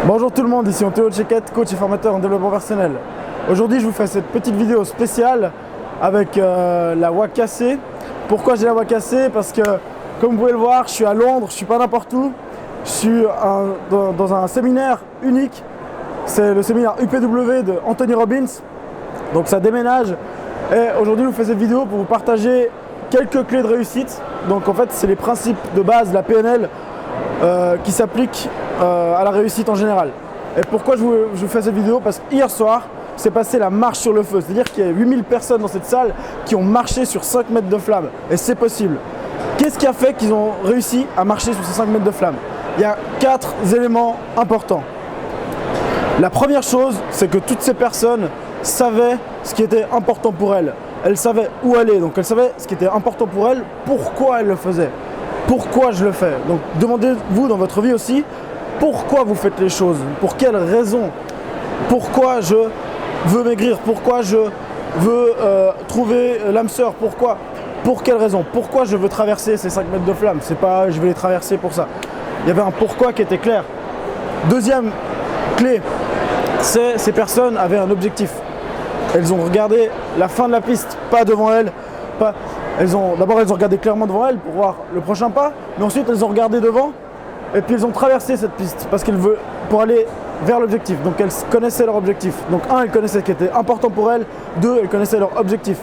Bonjour tout le monde, ici Théo Chequette, coach et formateur en développement personnel. Aujourd'hui je vous fais cette petite vidéo spéciale avec la voix cassée. Pourquoi j'ai la voix cassée? Parce que comme vous pouvez le voir, je suis à Londres, je ne suis pas n'importe où. Je suis dans un séminaire unique. C'est le séminaire UPW de Anthony Robbins. Donc ça déménage. Et aujourd'hui je vous fais cette vidéo pour vous partager quelques clés de réussite. Donc en fait c'est les principes de base de la PNL qui s'appliquent à la réussite en général. Et pourquoi je vous fais cette vidéo? Parce qu'hier soir, s'est passé la marche sur le feu. C'est-à-dire qu'il y a 8000 personnes dans cette salle qui ont marché sur 5 mètres de flamme. Et c'est possible. Qu'est-ce qui a fait qu'ils ont réussi à marcher sur ces 5 mètres de flamme? Il y a 4 éléments importants. La première chose, c'est que toutes ces personnes savaient ce qui était important pour elles. Elles savaient où aller, donc elles savaient ce qui était important pour elles, pourquoi elles le faisaient. Pourquoi je le fais? Donc demandez-vous dans votre vie aussi, pourquoi vous faites les choses? Pour quelles raisons? Pourquoi je veux maigrir? Pourquoi je veux trouver l'âme sœur? Pourquoi? Pour quelles raisons? Pourquoi je veux traverser ces 5 mètres de flamme? C'est pas je vais les traverser pour ça. Il y avait un pourquoi qui était clair. Deuxième clé, c'est ces personnes avaient un objectif. Elles ont regardé la fin de la piste, pas devant elles. D'abord elles ont regardé clairement devant elles pour voir le prochain pas, mais ensuite elles ont regardé devant et puis elles ont traversé cette piste parce qu'elles veulent pour aller vers l'objectif. Donc elles connaissaient leur objectif. Donc un, elles connaissaient ce qui était important pour elles. Deux, elles connaissaient leur objectif.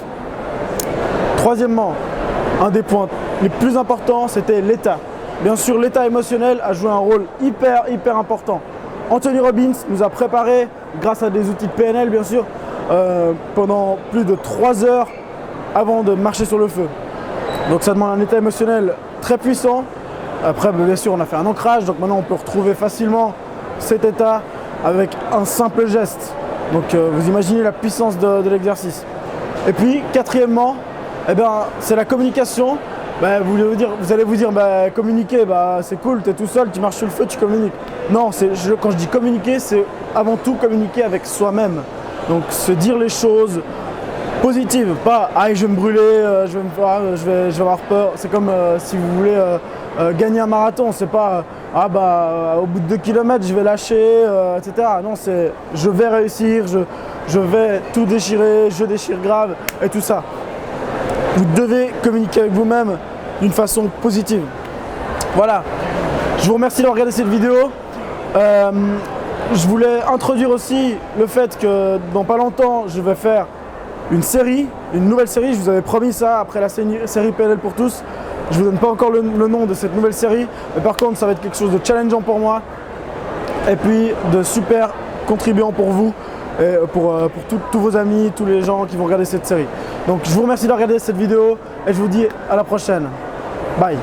Troisièmement, un des points les plus importants, c'était l'état. Bien sûr, l'état émotionnel a joué un rôle hyper important. Anthony Robbins nous a préparé, grâce à des outils de PNL bien sûr, pendant plus de 3 heures avant de marcher sur le feu. Donc ça demande un état émotionnel très puissant. Après bien sûr on a fait un ancrage, donc maintenant on peut retrouver facilement cet état avec un simple geste. Donc vous imaginez la puissance de l'exercice. Et puis quatrièmement, c'est la communication. Vous allez vous dire communiquer, c'est cool, tu es tout seul, tu marches sur le feu, tu communiques. Non, quand je dis communiquer, c'est avant tout communiquer avec soi-même. Donc se dire les choses positives, pas je vais me brûler, je vais avoir peur. C'est comme si vous voulez gagner un marathon, c'est pas au bout de 2 km je vais lâcher, etc. Non, c'est je vais réussir, je vais tout déchirer, je déchire grave et tout ça. Vous devez communiquer avec vous-même d'une façon positive. Voilà, je vous remercie d'avoir regardé cette vidéo. Je voulais introduire aussi le fait que dans pas longtemps, je vais faire une nouvelle série. Je vous avais promis ça après la série PNL pour tous. Je ne vous donne pas encore le nom de cette nouvelle série, mais par contre, ça va être quelque chose de challengeant pour moi et puis de super contribuant pour vous et pour tous vos amis, tous les gens qui vont regarder cette série. Donc, je vous remercie d'avoir regardé cette vidéo et je vous dis à la prochaine. Bye.